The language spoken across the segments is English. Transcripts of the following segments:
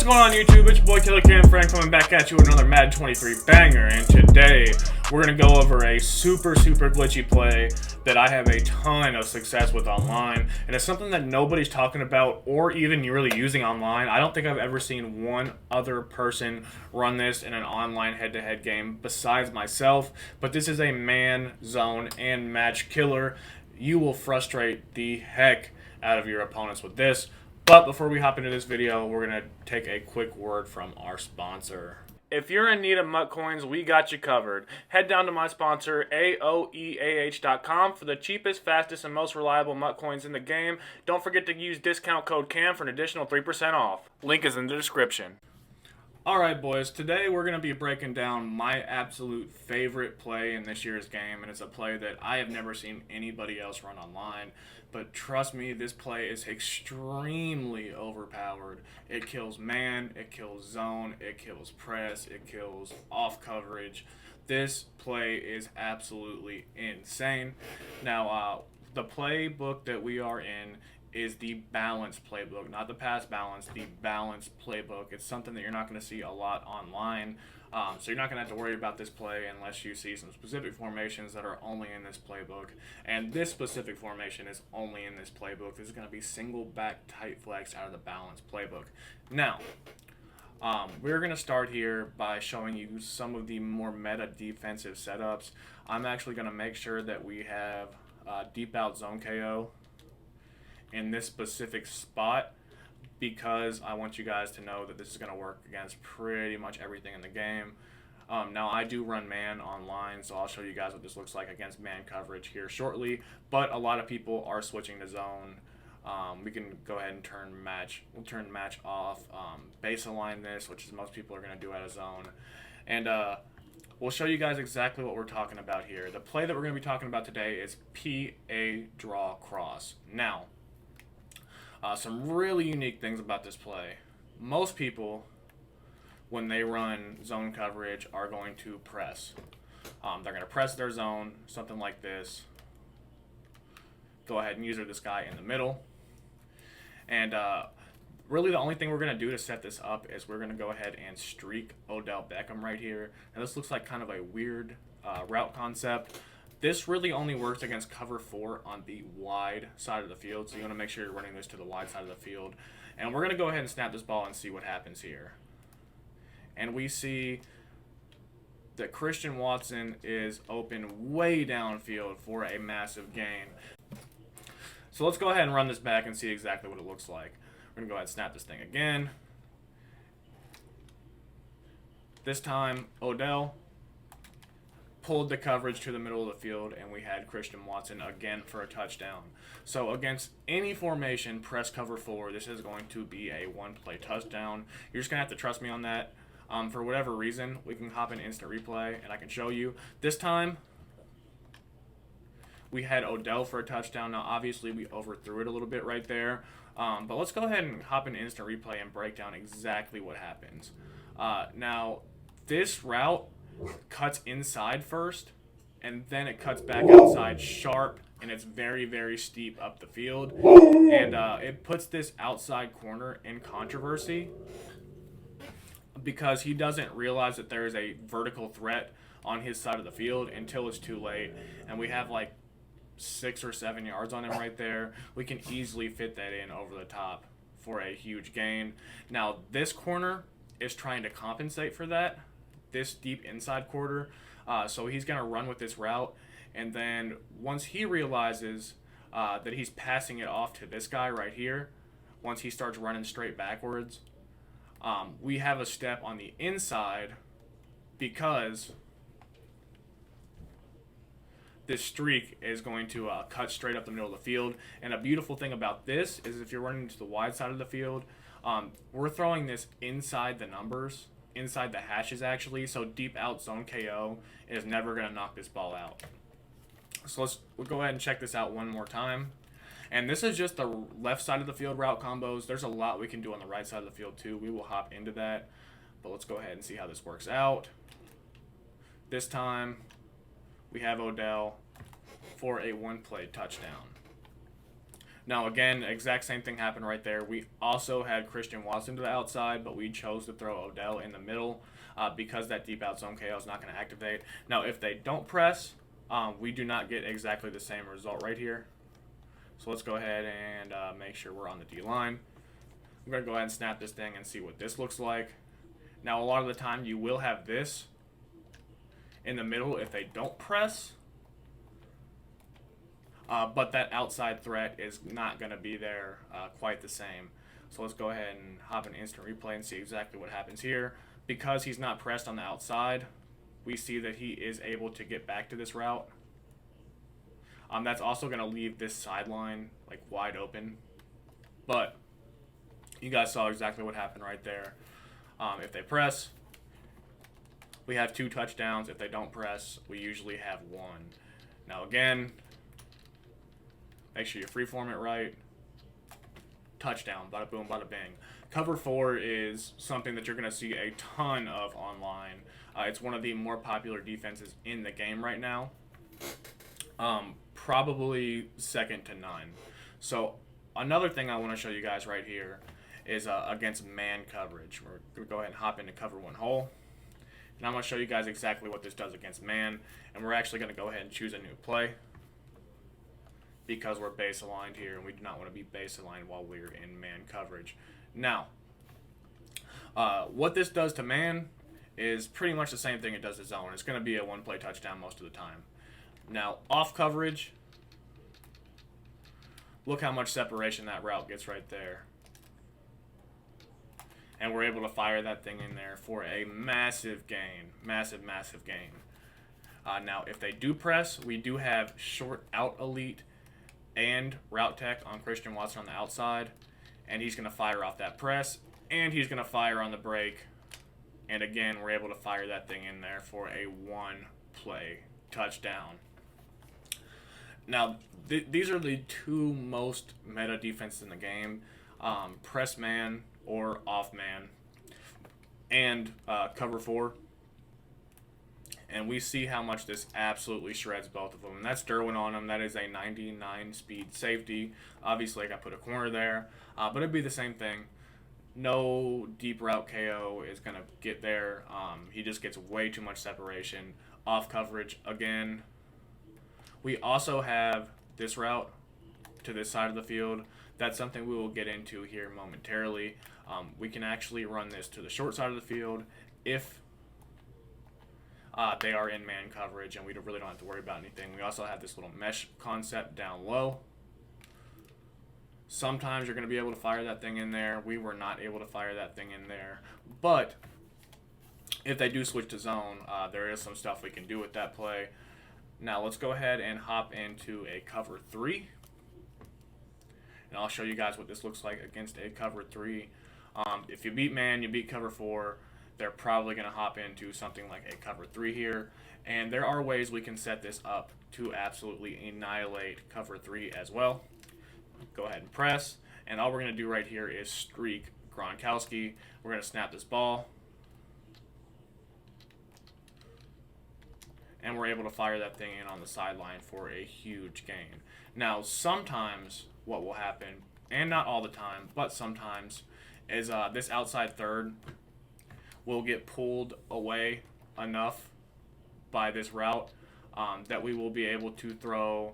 going on YouTube? It's your boy Killer Cam Frank coming back at you with another Madden 23 banger, and today we're going to go over a super glitchy play that I have a ton of success with online, and it's something that nobody's talking about or even really using online. I don't think I've ever seen one other person run this in an online head-to-head game besides myself, but this is a man, zone, and match killer. You will frustrate the heck out of your opponents with this. But before we hop into this video, we're going to take a quick word from our sponsor. If you're in need of MUT coins, we got you covered. Head down to my sponsor, AOEAH.com, for the cheapest, fastest, and most reliable MUT coins in the game. Don't forget to use discount code CAM for an additional 3% off. Link is in the description. Alright boys, today we're going to be breaking down my absolute favorite play in this year's game, and it's a play that I have never seen anybody else run online. But trust me, this play is extremely overpowered. It kills man, it kills zone, it kills press, it kills off coverage. This play is absolutely insane. Now, the playbook that we are in is the balanced playbook, not the pass balance, the balanced playbook. It's something that you're not going to see a lot online. So you're not going to have to worry about this play unless you see some specific formations that are only in this playbook. And this specific formation is only in this playbook. This is going to be single back tight flex out of the balanced playbook. Now, we're going to start here by showing you some of the more meta defensive setups. I'm actually going to make sure that we have deep out zone KO in this specific spot, because I want you guys to know that this is going to work against pretty much everything in the game. Now, I do run man online, so I'll show you guys what this looks like against man coverage here shortly, but a lot of people are switching to zone. We can go ahead and turn match. We'll turn match off, base align this, which is most people are going to do out of zone, and we'll show you guys exactly what we're talking about here. The play that we're going to be talking about today is PA draw cross. Now, some really unique things about this play. Most people, when they run zone coverage, are going to press. They're going to press their zone, something like this. Go ahead and use this guy in the middle. And really the only thing we're going to do to set this up is we're going to go ahead and streak Odell Beckham right here. Now this looks like kind of a weird route concept. This really only works against cover 4 on the wide side of the field, so you want to make sure you're running this to the wide side of the field. And we're going to go ahead and snap this ball and see what happens here. And we see that Christian Watson is open way downfield for a massive gain. So let's go ahead and run this back and see exactly what it looks like. We're going to go ahead and snap this thing again. This time, Odell pulled the coverage to the middle of the field, and we had Christian Watson again for a touchdown. So against any formation, press cover 4, this is going to be a one-play touchdown. You're just going to have to trust me on that. For whatever reason, we can hop in instant replay, and I can show you. This time, we had Odell for a touchdown. Now, obviously, we overthrew it a little bit right there. But let's go ahead and hop in instant replay and break down exactly what happens. Now, this route cuts inside first, and then it cuts back outside sharp, and it's very steep up the field, and it puts this outside corner in controversy because he doesn't realize that there is a vertical threat on his side of the field until it's too late, and we have like 6 or 7 yards on him right there. We can easily fit that in over the top for a huge gain. Now this corner is trying to compensate for that, this deep inside quarter, so he's going to run with this route, and then once he realizes that he's passing it off to this guy right here, once he starts running straight backwards, we have a step on the inside because this streak is going to cut straight up the middle of the field. And a beautiful thing about this is if you're running to the wide side of the field, we're throwing this inside the numbers, inside the hashes actually, so deep out zone KO is never going to knock this ball out. So we'll go ahead and check this out one more time. And this is just the left side of the field route combos. There's a lot we can do on the right side of the field too. We will hop into that, but let's go ahead and see how this works out. This time we have Odell for a one-play touchdown. Now, again, exact same thing happened right there. We also had Christian Watson to the outside, but we chose to throw Odell in the middle because that deep out zone KO is not going to activate. Now, if they don't press, we do not get exactly the same result right here. So let's go ahead and make sure we're on the D line. I'm going to go ahead and snap this thing and see what this looks like. Now, a lot of the time, you will have this in the middle if they don't press. But that outside threat is not going to be there quite the same. So let's go ahead and hop an instant replay and see exactly what happens here. Because he's not pressed on the outside, we see that he is able to get back to this route. That's also going to leave this sideline like wide open. But you guys saw exactly what happened right there. If they press, we have 2 touchdowns. If they don't press, we usually have 1. Now again, make sure you freeform it right. Touchdown, bada boom, bada bing. Cover 4 is something that you're going to see a ton of online. It's one of the more popular defenses in the game right now. Probably second to none. So another thing I want to show you guys right here is against man coverage. We're going to go ahead and hop into cover 1 hole. And I'm going to show you guys exactly what this does against man. And we're actually going to go ahead and choose a new play, because we're base aligned here and we do not want to be base aligned while we're in man coverage. Now, what this does to man is pretty much the same thing it does to zone. It's going to be a 1-play touchdown most of the time. Now, off coverage, look how much separation that route gets right there. And we're able to fire that thing in there for a massive gain. Massive, massive gain. Now, if they do press, we do have short out elite and route tech on Christian Watson on the outside. And he's going to fire off that press. And he's going to fire on the break. And again, we're able to fire that thing in there for a 1-play touchdown. Now, these are the 2 most meta defenses in the game. Press man or off man. And cover 4. And we see how much this absolutely shreds both of them. And that's Derwin on him. That is a 99 speed safety. Obviously, I put a corner there. But it'd be the same thing. No deep route KO is going to get there. He just gets way too much separation. Off coverage again. We also have this route to this side of the field. That's something we will get into here momentarily. We can actually run this to the short side of the field if they are in man coverage, and we really don't have to worry about anything. We also have this little mesh concept down low. Sometimes you're going to be able to fire that thing in there. We were not able to fire that thing in there. But if they do switch to zone, there is some stuff we can do with that play. Now let's go ahead and hop into a cover 3. And I'll show you guys what this looks like against a cover 3. If you beat man, you beat cover 4. They're probably going to hop into something like a cover 3 here. And there are ways we can set this up to absolutely annihilate cover 3 as well. Go ahead and press. And all we're going to do right here is streak Gronkowski. We're going to snap this ball. And we're able to fire that thing in on the sideline for a huge gain. Now, sometimes what will happen, and not all the time, but sometimes, is this outside third will get pulled away enough by this route that we will be able to throw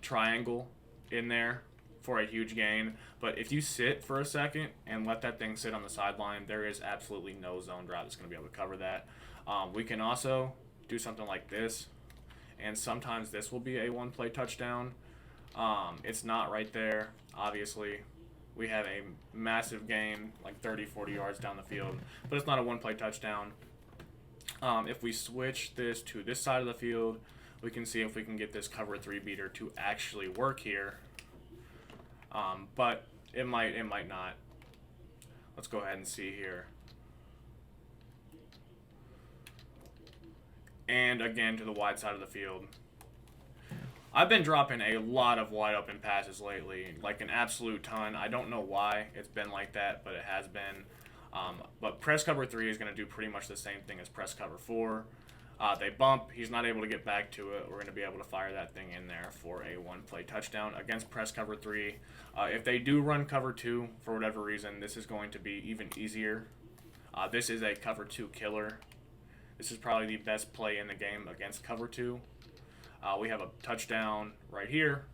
triangle in there for a huge gain. But if you sit for a second and let that thing sit on the sideline, there is absolutely no zone route that's going to be able to cover that. We can also do something like this, and sometimes this will be a 1-play touchdown. It's not right there, obviously. We have a massive gain, like 30, 40 yards down the field, but it's not a 1-play touchdown. If we switch this to this side of the field, we can see if we can get this cover 3 beater to actually work here. But it might not. Let's go ahead and see here. And again to the wide side of the field. I've been dropping a lot of wide open passes lately, like an absolute ton. I don't know why it's been like that, but it has been. But press cover 3 is going to do pretty much the same thing as press cover 4. They bump. He's not able to get back to it. We're going to be able to fire that thing in there for a one-play touchdown against press cover 3. If they do run cover 2 for whatever reason, this is going to be even easier. This is a cover 2 killer. This is probably the best play in the game against cover 2. We have a touchdown right here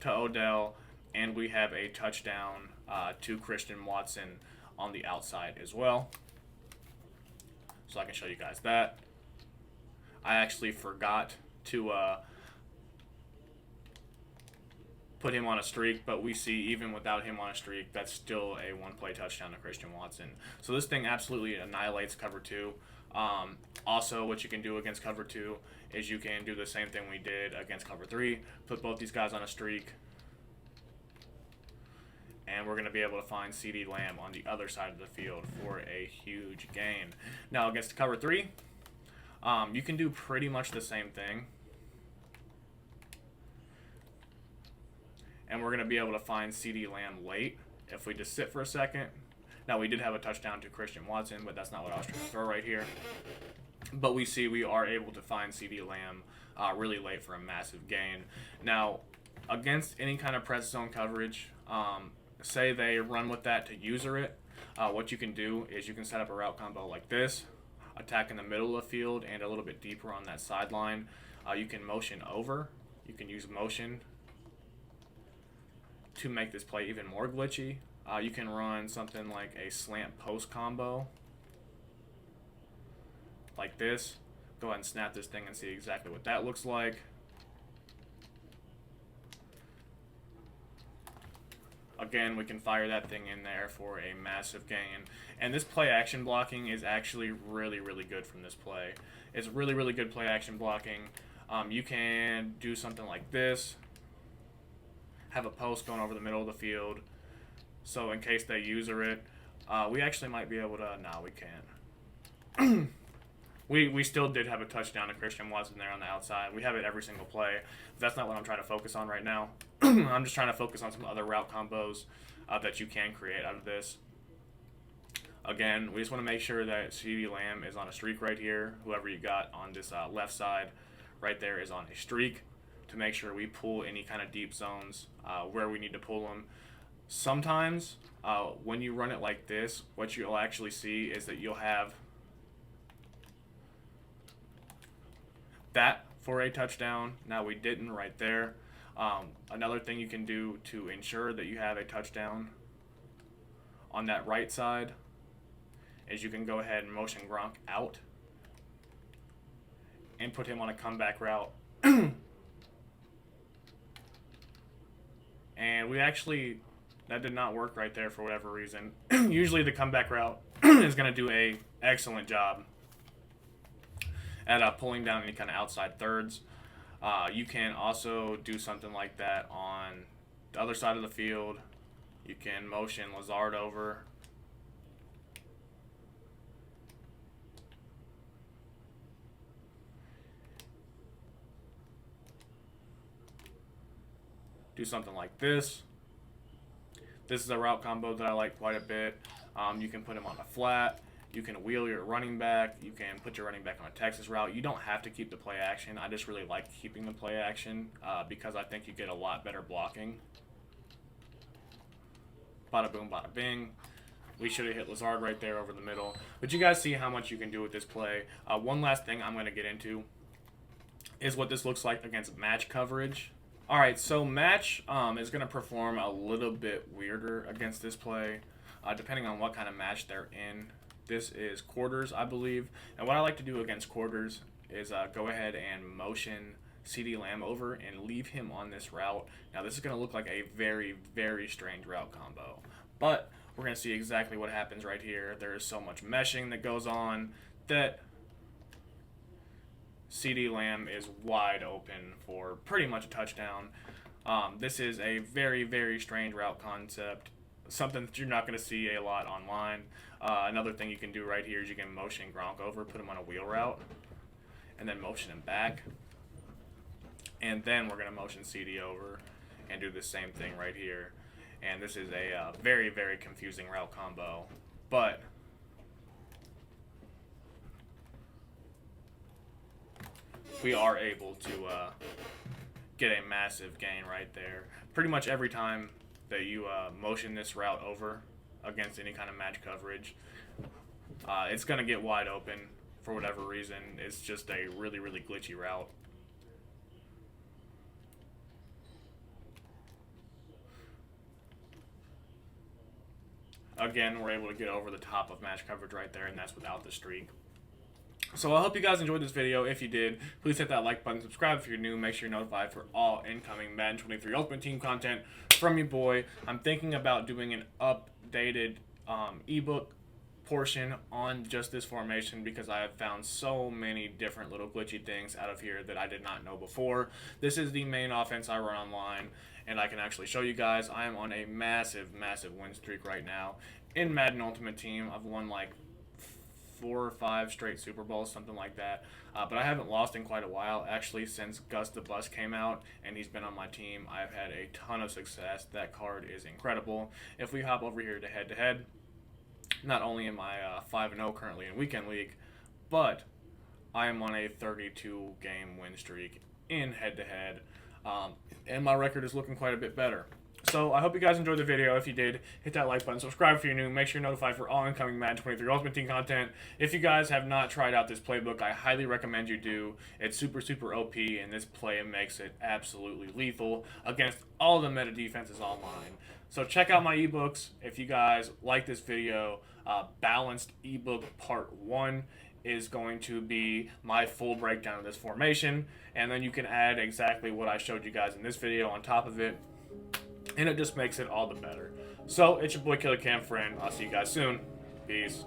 to Odell, and we have a touchdown to Christian Watson on the outside as well. So I can show you guys that. I actually forgot to put him on a streak, but we see even without him on a streak, that's still a one-play touchdown to Christian Watson. So this thing absolutely annihilates cover 2. Also, what you can do against cover 2 is you can do the same thing we did against cover 3. Put both these guys on a streak, and we're going to be able to find CeeDee Lamb on the other side of the field for a huge gain. Now, against cover 3, you can do pretty much the same thing. And we're going to be able to find CeeDee Lamb late if we just sit for a second. Now, we did have a touchdown to Christian Watson, but that's not what I was trying to throw right here. But we see we are able to find CeeDee Lamb really late for a massive gain. Now, against any kind of press zone coverage, say they run with that to user it, what you can do is you can set up a route combo like this, attack in the middle of the field and a little bit deeper on that sideline. You can motion over. You can use motion to make this play even more glitchy. You can run something like a slant post combo like this. Go ahead and snap this thing and see exactly what that looks like. Again, we can fire that thing in there for a massive gain. And this play action blocking is actually really, really good from this play. It's really, really good play action blocking. You can do something like this. Have a post going over the middle of the field. So in case they user it, we actually might be able to... No, we can't. We still did have a touchdown to Christian Watson there on the outside. We have it every single play. That's not what I'm trying to focus on right now. I'm just trying to focus on some other route combos that you can create out of this. Again, we just want to make sure that CeeDee Lamb is on a streak right here. Whoever you got on this left side right there is on a streak to make sure we pull any kind of deep zones where we need to pull them. Sometimes when you run it like this, what you'll actually see is that you'll have that for a touchdown. Now we didn't right there. Another thing you can do to ensure that you have a touchdown on that right side is you can go ahead and motion Gronk out and put him on a comeback route. And we actually, that did not work right there for whatever reason. Usually the comeback route is going to do a excellent job at pulling down any kind of outside thirds. You can also do something like that on the other side of the field. You can motion Lazard over. Do something like this. This is a route combo that I like quite a bit. You can put him on a flat. You can wheel your running back. You can put your running back on a Texas route. You don't have to keep the play action. I just really like keeping the play action because I think you get a lot better blocking. Bada boom, bada bing. We should have hit Lazard right there over the middle. But you guys see how much you can do with this play. One last thing I'm going to get into is what this looks like against match coverage. Alright, so match is going to perform a little bit weirder against this play, depending on what kind of match they're in. This is quarters, I believe. And what I like to do against quarters is go ahead and motion CeeDee Lamb over and leave him on this route. Now, this is going to look like a very, very strange route combo. But we're going to see exactly what happens right here. There is so much meshing that goes on that CeeDee Lamb is wide open for pretty much a touchdown. This is a very, very strange route concept, something that you're not going to see a lot online. Another thing you can do right here is you can motion Gronk over, put him on a wheel route, and then motion him back. And then we're going to motion CD over and do the same thing right here. And this is a very, very confusing route combo. But we are able to get a massive gain right there. Pretty much every time that you motion this route over against any kind of match coverage, it's going to get wide open for whatever reason. It's just a really, really glitchy route. Again, we're able to get over the top of match coverage right there, and that's without the streak. So I hope you guys enjoyed this video. If you did, please hit that like button, subscribe if you're new, make sure you're notified for all incoming Madden 23 Ultimate Team content from your boy. I'm thinking about doing an updated ebook portion on just this formation because I have found so many different little glitchy things out of here that I did not know before. This is the main offense I run online, and I can actually show you guys. I am on a massive, massive win streak right now in Madden Ultimate Team. I've won like 4 or 5 straight Super Bowls, something like that. But I haven't lost in quite a while, actually, since Gus the Bus came out, and he's been on my team. I've had a ton of success. That card is incredible. If we hop over here to head-to-head, not only am I 5-0 currently in Weekend League, but I am on a 32-game win streak in head-to-head, and my record is looking quite a bit better. So I hope you guys enjoyed the video. If you did, hit that like button, subscribe if you're new, make sure you're notified for all incoming Madden 23 Ultimate Team content. If you guys have not tried out this playbook, I highly recommend you do. It's super, super OP, and this play makes it absolutely lethal against all the meta defenses online. So check out my ebooks. If you guys like this video, Balanced ebook part 1 is going to be my full breakdown of this formation, and then you can add exactly what I showed you guys in this video on top of it, and it just makes it all the better. So it's your boy Killer Cam Friend. I'll see you guys soon. Peace.